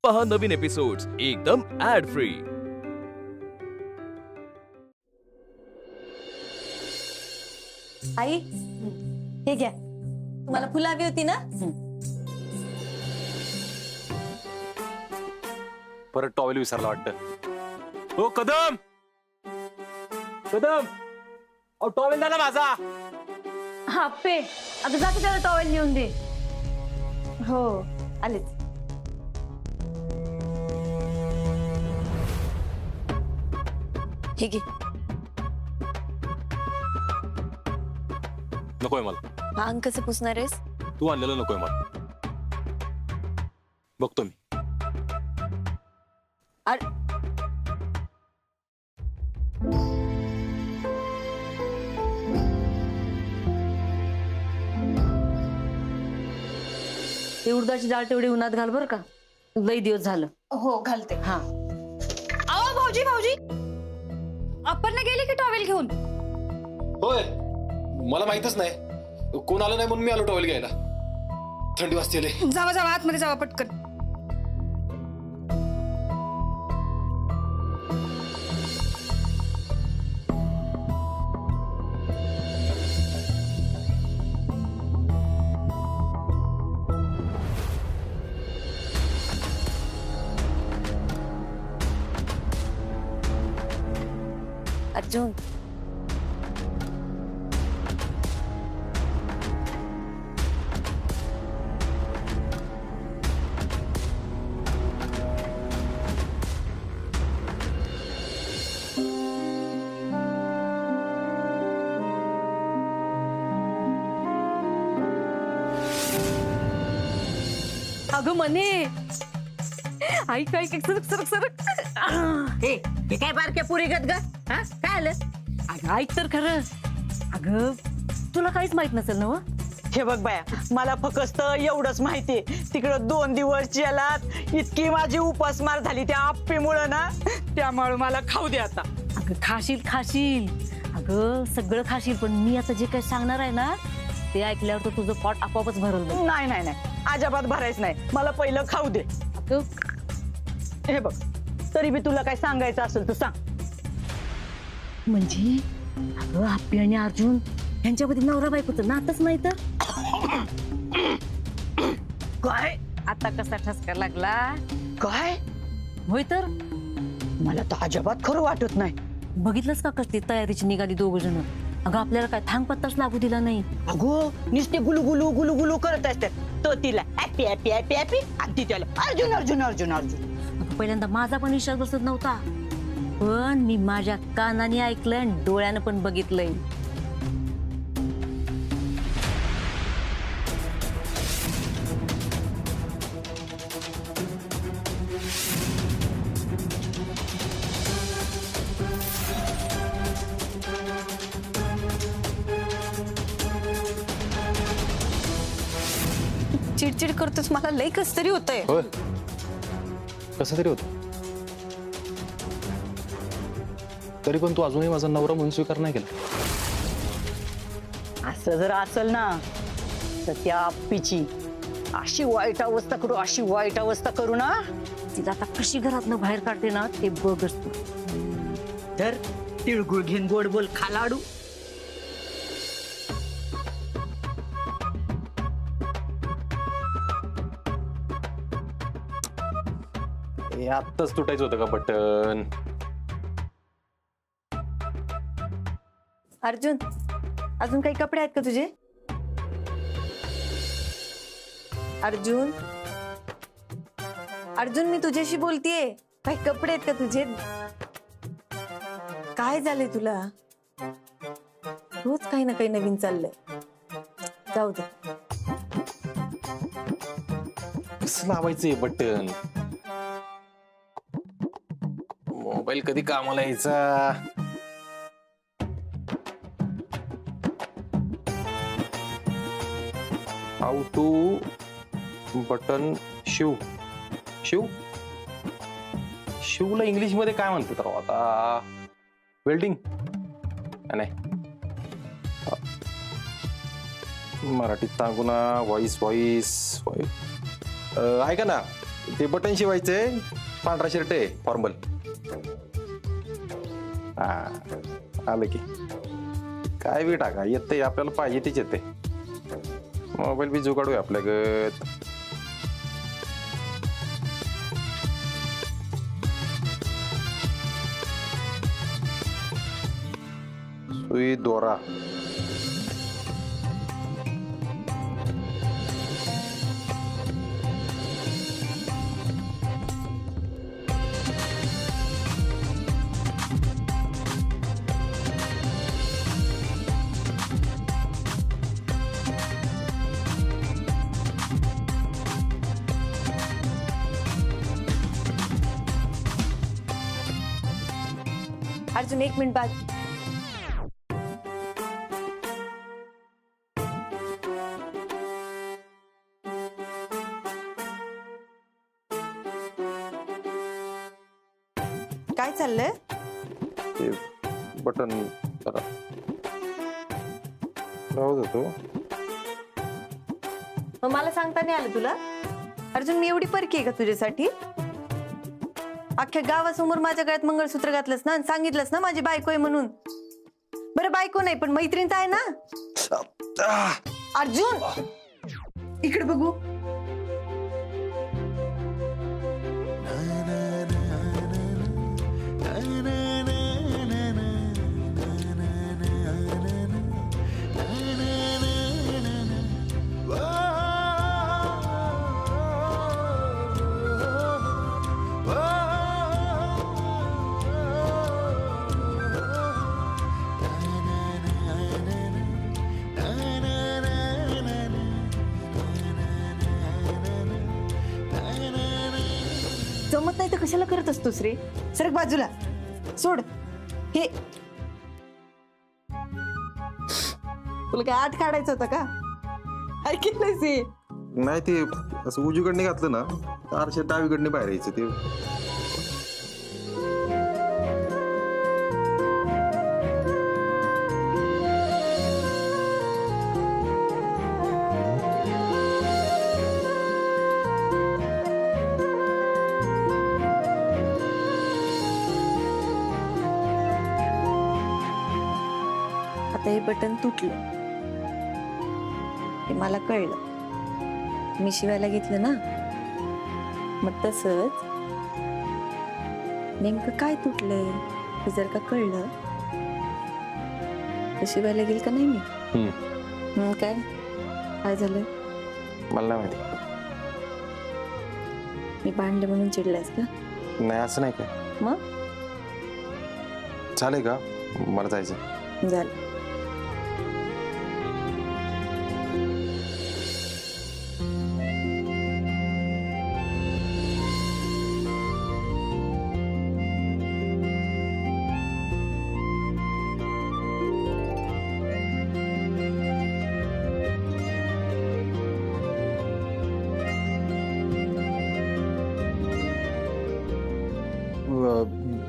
पहा नवीन एपिसोड्स एकदम add free. आई हे घ्या, तुम्हाला फुलं हवी होती ना? परत टॉवेल विसरला वाटतं। हो कदम कदम, अहो टॉवेल द्या ना माझा। हा पे, आता जाते त्याला टॉवेल नेऊन दे। हो आलेच। हे घे। नकोय मला। हा अंग कसं पुसणार आहेस? तू आणलेलं नकोय मला, बघतो मी। अरे ते उडदाची डाळ तेवढी उन्हात घाल बर का, लई दिवस झालं। हो घालते। हा अहो भाऊजी भाऊजी, आपण गेली की टॉवेल घेऊन? होय, मला माहितच नाही, कोण आलं नाही म्हणून मी आलो टॉवेल घ्यायला। थंडी वाजते लय। जावा जावा आतमध्ये जावा पटकन। अर्जुन अगं मने, ऐक ऐक सरक सरक सरक। हे काय बारक्या पुरी गत ग? हा काय आलं? अगं ऐक तर खरं। अगं तुला काहीच माहित नसेल ना? हे बघ बाया, मला फक्त एवढंच माहितीये, तिकडं 2 दिवस जेलात इतकी माझी उपासमार झाली त्या आप्पीमुळं ना, त्यामुळे मला खाऊ दे आता। अगं खाशील खाशील, अगं सगळं खाशील, पण मी आता जे काही सांगणार आहे ना ते ऐकल्यावर तर तुझं पोट आपोआपच भरल बघ। नाही नाही नाही, अजिबात भरायच नाही, मला पहिलं खाऊ दे। अगं हे बघ, तरी बी तुला काय सांगायचं असेल तर सांग। म्हणजे अगं आप्पी आणि अर्जुन यांच्यामध्ये नवरा बायकोचं नातच नाही तर काय आता कसा ठसका लागला? काय? होय तर मला तर अजिबात खरं वाटत नाही। बघितलंस का कसली तयारीची निघाली 2 जण? अगं आपल्याला काय थांग पत्ताच लागू दिला नाही। अगो नुसते गुलू गुलू करत असतात। तो तिला हॅपी हॅपी हॅपी हॅपी आणि ती त्याला अर्जुन अर्जुन अर्जुन अर्जुन। अगं पहिल्यांदा माझा पण विश्वास बसत नव्हता, पण मी माझ्या कानाने ऐकलंय आणि डोळ्यानं पण बघितलंय। चिडचिड करतोस, मला लई कस तरी होतंय। होय, कसं तरी होतं। तरी पण तू अजूनही माझा नवरा म्हणून स्वीकार नाही केला। असं जर असेल ना तर त्या आप्पीची अशी वाईट अवस्था करू, अशी वाईट अवस्था करू ना, तिला आता कशी घरातनं बाहेर काढते ना ते बघच तू। तर तिळगुळ घेऊन गोड बोल खा लाडू। हे आत्ताच तुटायचं होतं का बटन? अर्जुन अजून काही कपडे आहेत का तुझे? अर्जुन अर्जुन मी तुझ्याशी बोलतेय, काही कपडे आहेत का तुझे? काय झालंय तुला? रोज काही ना काही नवीन चाललंय, जाऊ दे। कसं लावायचंय बटन? मोबाईल कधी कामाला यायचा? How to button Shiv Shiv शिवला इंग्लिश मध्ये काय म्हणतात राव आता? वेल्डिंग नाही, मराठीत सांगू ना, व्हॉइस व्हॉइस ऐका ना, ते बटन शिवायचंय, पांढरा शर्ट आहे फॉर्मल. हा आलं की काय बी टाका येते, आपल्याला पाहिजे तेच येते. मोबाईल बी जुगाडूया आपल्या गत. सुई दोरा. अर्जुन 1 मिनिट बाद. काय चाललंय? ते बटन जरा राहू देतो. मग मला सांगता नाही आलं तुला? अर्जुन मी एवढी परकी आहे का तुझ्यासाठी? अख्ख्या गावासमोर माझ्या गळ्यात मंगळसूत्र घातलंस ना आणि सांगितलंस ना माझी बायको आहे म्हणून. बरं बायको नाही पण मैत्रीण तर आहे ना. अर्जुन इकडे बघू. जमत नाही तर कशाला करत असतोस रे? सरक बाजूला सोड. हे तुला काय आठ काढायचं होतं का? ऐकलंयस हे? नाही ते असं उजवीकडने घातलं ना, आरशा डावीकडने बाहेर यायचं ते. आता हे बटन तुटलं हे मला कळलं. मी शिवायला घेतलं ना, मग तसंच नेमकं काय तुटलंय हे जर का कळलं तर शिवायला गेल का नाही मी. काय काय झालं? मला नाही माहिती. मी भांडले म्हणून चिडलायस का? नाही असं नाही काय. मग चालेल का? मला जायचं. झालं.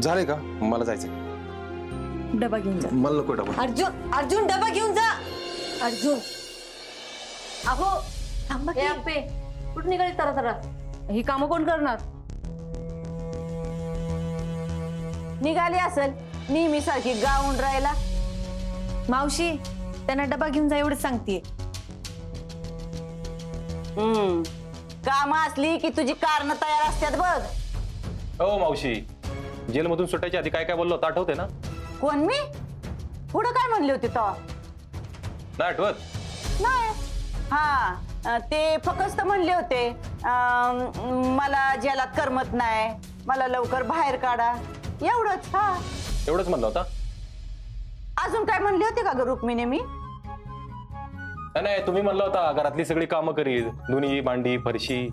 झाले का? मला जायचं. डबा घेऊन जा. मला नको डबा. अर्जुन अर्जुन डबा घेऊन जा. अर्जुन अहो थांबा की. आपे कुठं निघाली तरा तरा? ही कामं कोण करणार? निघाली असेल नेहमी सारखी गाऊन राहायला. मावशी त्यांना डबा घेऊन जा एवढंच सांगतेय. काम असली की तुझी कारण तयार असतात बघ. हो मावशी, जेलमधून सुटायच्या आधी काय काय बोललो होतं आठवते ना? कोण मी? पुढं काय म्हणली होती तो? नाही आठवत? नाही. हा ते फक्त म्हणले होते मला जेलात करमत नाही, मला लवकर बाहेर काढा, एवढंच. हा एवढंच म्हणलं होता. अजून काय म्हणले होते का ग रुक्मिणी? मी नाही, तुम्ही म्हणलं होता घरातली सगळी कामं करील, धुनी भांडी फरशी.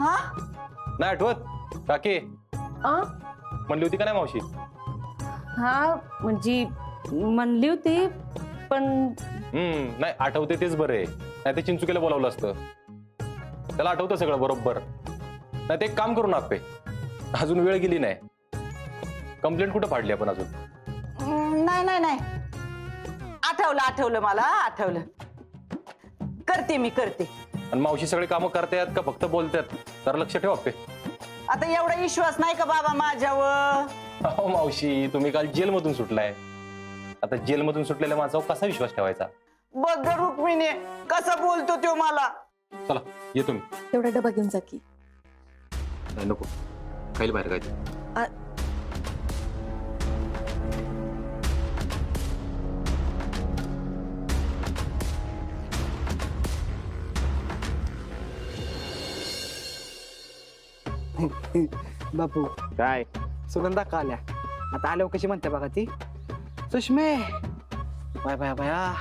हा नाही आठवत? काके म्हणली होती का नाही मावशी? हा म्हणजे म्हणली होती पण नाही आठवते तेच बरं आहे. नाही ते चिंचुकेला बोलावलं असतं. त्याला आठवतं सगळं बरोबर. नाही ते एक काम करू ना आपे, अजून वेळ गेली नाही. कंप्लेंट कुठं फाडली आपण अजून? नाही नाही नाही, आठवलं मला, आठवलं. करते मी, करते. आणि मावशी सगळे कामं करतायत का फक्त बोलतात तर लक्ष ठेवा आप्पे. आता एवढा विश्वास नाही का बाबा माझ्यावर? अहो मावशी, तुम्ही काल जेलमधून सुटलाय. आता जेलमधून सुटलेल्या माणसावर कसा विश्वास ठेवायचा? बघ ग रुक्मिणी कसा बोलतो तो मला. चला येतो मी. तेवढा डबा घेऊन जा की. नाही, नको खायला बाहेर काय. बापू काय सुगंधा का आल्या आता आल्यावर कशी म्हणते बघा ती, सुषमे बाय बाय बाया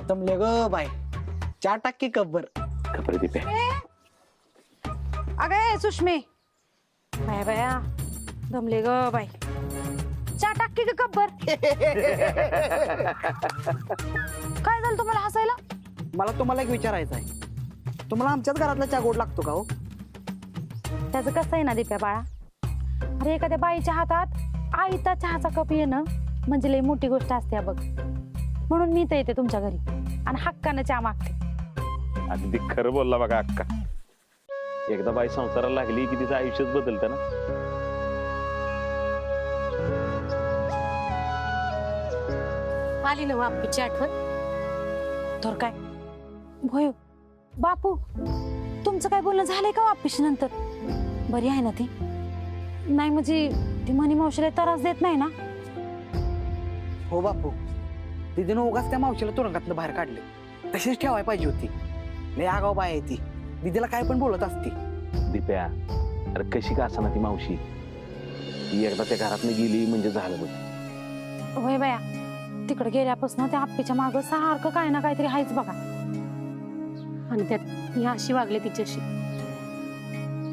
जमले ग बाय 4% कब्बर. खबर दीपे. अगं सुषमे, बाया बाया दमले ग बाई. 4% का कब्बर? काय झालं तुम्हाला हसायला? मला तुम्हाला एक विचारायचं आहे, तुम्हाला आमच्याच घरातला चहा गोड लागतो का हो? त्याचं कसं आहे ना दिप्या बाळा, अरे एखाद्या बाईच्या हातात आईचा चहाचा कप येणं म्हणजे लई मोठी गोष्ट असते बघ. म्हणून मी तर येते तुमच्या घरी आणि हक्कानं चहा मागते. अगदी खरं बोलला बघा अक्का. एकदा बाई संसाराला लागली की तिचं आयुष्यच बदलतं ना. आली ना बापूची आठवण तर काय भोय. बापू तुमचं काय बोलणं झालंय का वापिशी नंतर? बरी आहे ना ती? नाही म्हणजे ती मनी मावशीला त्रास देत नाही ना? हो बापू, दीदीनं उगाच त्या मावशीला तुरुंगातनं बाहेर काढले. तशीच ठेवाय पाहिजे होती. लय आगाव बाय आहे ती, दीदीला काय पण बोलत असती. दिप्या, अरे कशी का असना ती मावशी, ती एकदा त्या घरातनं गेली म्हणजे झालं बघ. होय बाया, तिकडे गेल्यापासून त्या आप्पीच्या मागं सारखं काय ना काहीतरी आहेच बघा. आणि त्यात मी अशी वागले तिच्याशी.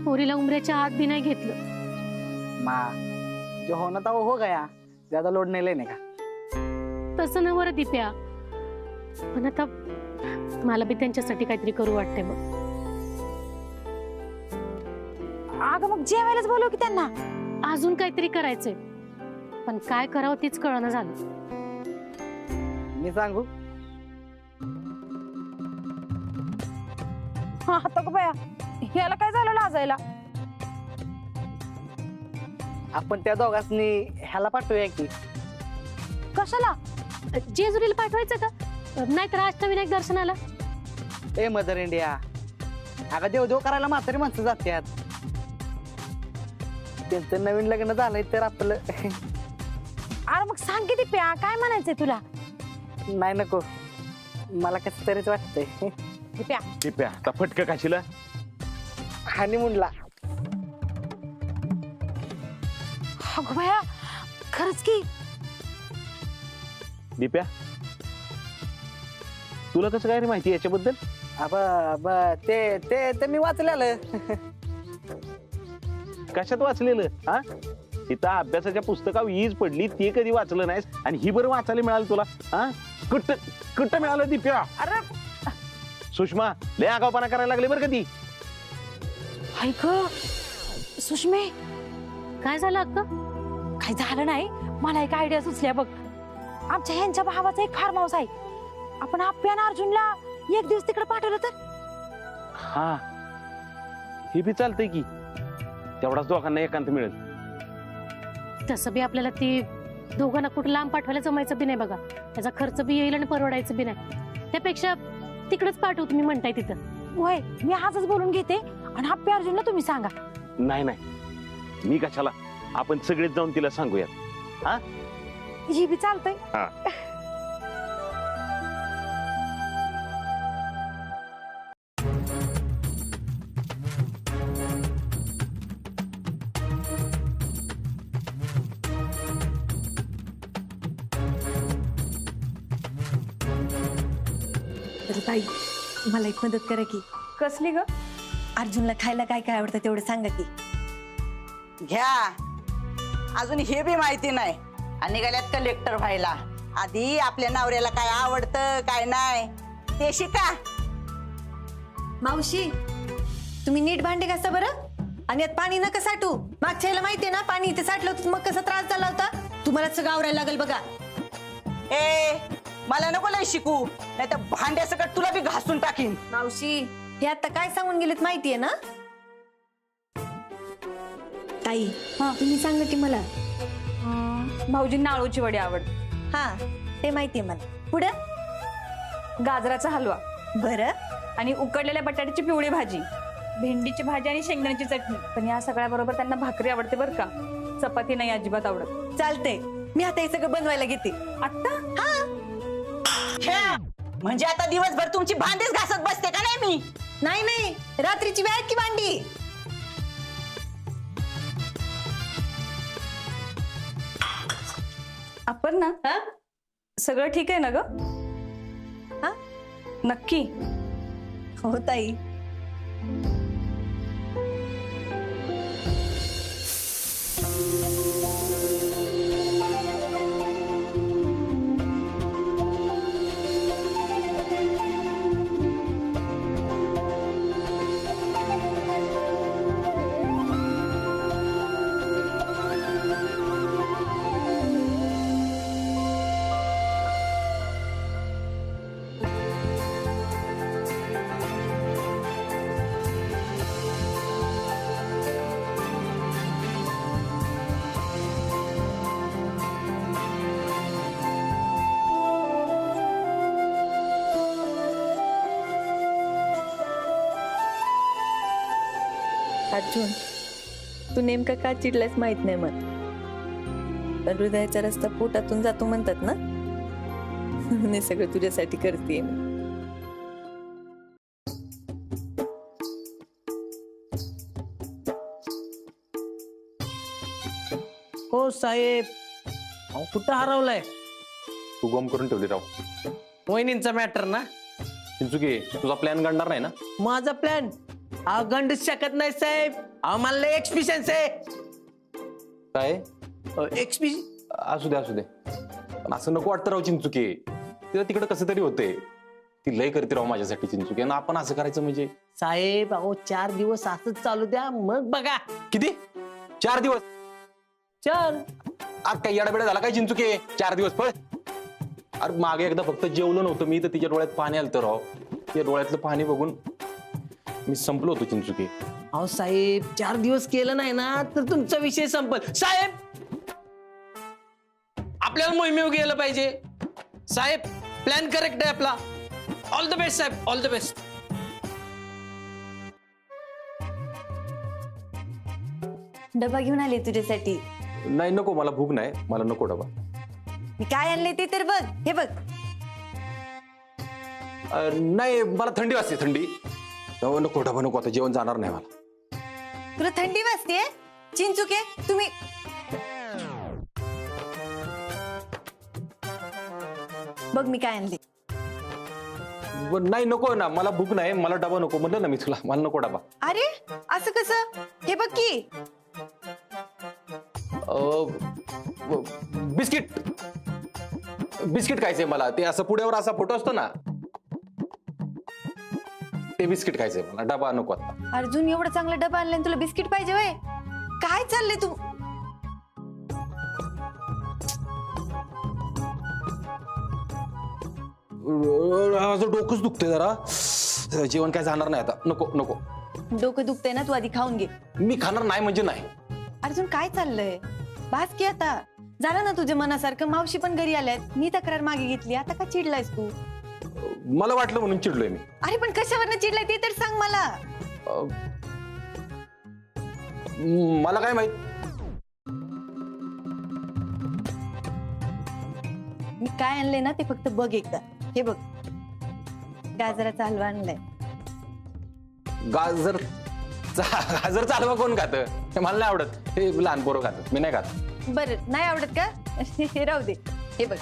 पोरीला उमऱ्याच्या हात बी नाही घेतलं. मा जो होना था वो हो गया, ज्यादा लोड नहीं लेने का. तसं न बरं दिप्या, पण आता मला बी त्यांच्यासाठी काहीतरी करू वाटतंय बघ. अगं मग जेवायलाच बोलव की त्यांना. अजून काहीतरी करायचंय, पण काय करावं तीच कळना झालं. मी सांगू? हा आता का बाया, ह्याला काय झालं लाजायला? आपण त्या दोघांनी ह्याला पाठवूया की. कशाला? जेजुरीला पाठवायचं का? नाहीतर अष्टविनायक दर्शनाला. ए मदर इंडिया, अगं देव करायला म्हातारी माणसं जातात. त्यांचं नवीन लग्न झालंय तर आपलं. अरे मग सांग किती प्या, काय म्हणायचंय तुला? नाही नको, मला कसं तरीच वाटतंय. प्या दिप्या, आता फटकं काशीला. हनीमूनला. अगं बाया खरंच की. दिप्या, तुला कसं काय रे माहिती याच्याबद्दल? ते मी वाचलेलं. कशात वाचलेलं? हा, इथं अभ्यासाच्या पुस्तकावर हीच पडली, ते कधी वाचलं नाहीस आणि ही बरं वाचायला मिळालं तुला? हा, कुठं मिळालं दिप्या? अरे सुषमा लय आगावपणा करायला लागले बरं कधी. ऐक सुषमे, काय झालं अक्का? काय झालं नाही, मला एक आयडिया सुचल्या बघ. आमच्या ह्यांच्या भावाचा एक फार्म हाऊस आहे, आपण आप्पी आणि अर्जुनला एक दिवस तिकडे पाठवलं तर. हा, हे बी चालतंय की. तेवढाच दोघांना एकांत मिळेल. तसं बी आपल्याला ती दोघांना कुठं लांब पाठवायला जमायचं बी नाही बघा. त्याचा खर्च बी येईल आणि परवडायचं बी नाही. त्यापेक्षा तिकडेच पाठवू तुम्ही म्हणताय तिथं. होय, मी आजच बोलून घेते आणि आप्पी अर्जुनला तुम्ही सांगा. नाही नाही, मी कशाला, आपण सगळेच जाऊन तिला सांगूयात. हा, ही बी चालतंय. हा. तर ताई मला एक मदत करा की. कसली ग? अर्जुनला खायला काय काय आवडतं तेवढं सांगा की. घ्या, अजून हे बी माहिती नाही आणि निघाल्यात कलेक्टर व्हायला. आधी आपल्या नवऱ्याला काय आवडतं काय नाही ते शिका. मावशी तुम्ही नीट भांडे घासा बरं, आणि यात पाणी नका साठू. मागच्या वेळेला माहितीये ना पाणी इथे साठलं होतं, मग कसा त्रास झाला होता. तुम्हाला सगळं आवरायला लागेल बघा. ए मला नको लय शिकू, नाही तर भांड्यासकट तुला बी घासून टाकीन. मावशी हे आता काय सांगून गेलेत माहितीये ना? ताई तुम्ही सांगा की मला. भाऊजींना आळूची वडी आवडते. हा ते माहितीये मला. पुढं गाजराचा हलवा बरं. आणि उकडलेल्या बटाट्याची पिवळी भाजी, भेंडीची भाजी आणि शेंगदाण्याची चटणी. पण या सगळ्या बरोबर त्यांना भाकरी आवडते बरं का, चपाती नाही अजिबात आवडत. चालतंय, मी आता हे सगळं बनवायला घेते. आता छ्या, म्हणजे आता दिवसभर तुमची भांडीच घासत बसते का नाही मी? नाही नाही, रात्रीची वेळ की भांडी. आपण ना सगळं ठीक आहे ना ग? हा नक्की? हो ताई. अर्जुन, तू नेमका का चिडलायस माहित नाही मला, पण हृदयाचा रस्ता पोटातून जातो म्हणतात ना, म्हणून हे सगळं तुझ्यासाठी करते मी. हो साहेब, अहो, कुठं हरवलाय? तू गम करून ठेवली राव. वहिनींचा मॅटर ना? चिंचुके, तुझा प्लॅन गणणार नाही ना? माझा प्लॅन गंडूच शकत नाही साहेब. आम्हाला एक्सपिरियन्स आहे. काय? एक्सपिरियन्स असू दे. पण असं नको वाटतं राव चिंचुके. तिला तिकडे कसं तरी होते. ती लय करते राव माझ्यासाठी चिंचुके, आणि आपण असं करायचं म्हणजे? साहेब अहो 4 दिवस असंच चालू द्या, मग बघा. किती? 4 दिवस? 4 आज काही येडाबिडा झाला काय चिंचुके? 4 दिवस पळ. अरे मागे एकदा फक्त जेवलो नव्हतं मी, तर तिच्या डोळ्यात पाणी आलं राव. त्या डोळ्यातलं पाणी बघून मी संपलो होतो चिंचुके. अहो साहेब 4 दिवस केलं नाही ना तर तुमचा विषय संपल. साहेब आपल्याला मोहिमेवर गेलं पाहिजे. साहेब प्लॅन करेक्ट आहे आपला. ऑल द बेस्ट साहेब, ऑल द बेस्ट. डबा घेऊन आले तुझ्यासाठी. नाही नको, मला भूक नाही, मला नको डबा. मी काय आणले ते तर बघ. हे बघ. नाही मला थंडी वाजते, थंडी. नको डबा नको, आता जेवण जाणार नाही मला. तुला थंडी वाजते? चिंचुके तुम्ही बघ मी काय आणले. नाही नको ना, मला भूक नाही, मला डबा नको म्हणलं ना मी तुला, मला नको डबा. अरे असं कसं? हे बघ की बिस्किट. बिस्किट खायचंय मला. ते असं पुढ्यावर असा फोटो असतो ना, ते बिस्किट खायचंय मला, डबा नको आता. अर्जुन एवढा चांगला डबा आणलाय तुला बिस्किट पाहिजे वय? काय चाललंय तू? माझं डोकंच दुखतंय जरा. जेवण काय जाणार नाही आता. नको नको. डोकं दुखतंय ना, तू आधी खाऊन घे. मी खाणार नाही म्हणजे नाही. अर्जुन काय चाललंय? बास की आता. झालं ना तुझ्या मनासारखं. मावशी पण घरी आल्यात, मी तक्रार मागे घेतली, आता का चिडलायस तू? मला वाटलं म्हणून चिडलोय मी. अरे पण कशावरनं चिडलाय ते तर सांग मला. मला काय माहित. मी काय आणलंय ना ते फक्त बघ एकदा. हे बघ, गाजराचा हलवा आणलाय. गाजर चालवा कोण खात? मला नाही आवडत. हे लहान पोरं खात, मी नाही खात. बरं नाही आवडत का? हे राहू दे. हे बघ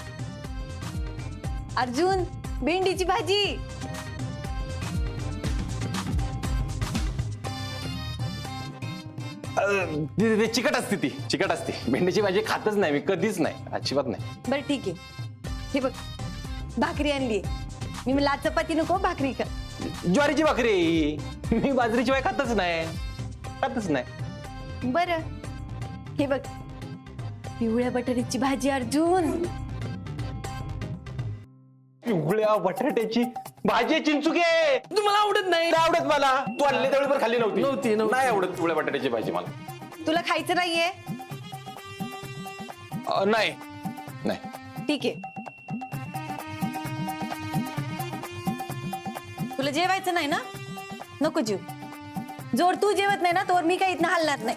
अर्जुन, भेंडीची भाजी. चिकट असते, ती चिकट असते. भेंडीची भाजी खातच नाही मी, कधीच नाही, अजिबात नाही. बरं ठीक आहे. हे बघ भाकरी आणली. मी मला चपाती नको, भाकरी का. ज्वारीची भाकरी. मी बाजरीची वाय खातच नाही. बरं हे बघ पिवळ्या बटाट्याची भाजी. अर्जुन पिवळ्या बटाट्याची भाजी चिंचुके तुम्हाला आवडत नाही नाही आवडत मला. तू आणली त्यावेळी पण खाल्ली नव्हती. नव्हती. नाही आवडत पिवळ्या बटाट्याची भाजी मला. तुला खायचं नाहीये? नाही नाही. ठीक आहे. तुला जेवायचं नाही ना? नको जेव. जोर तू जेवत नाही ना तोवर मी काही इथनं हलणार नाही.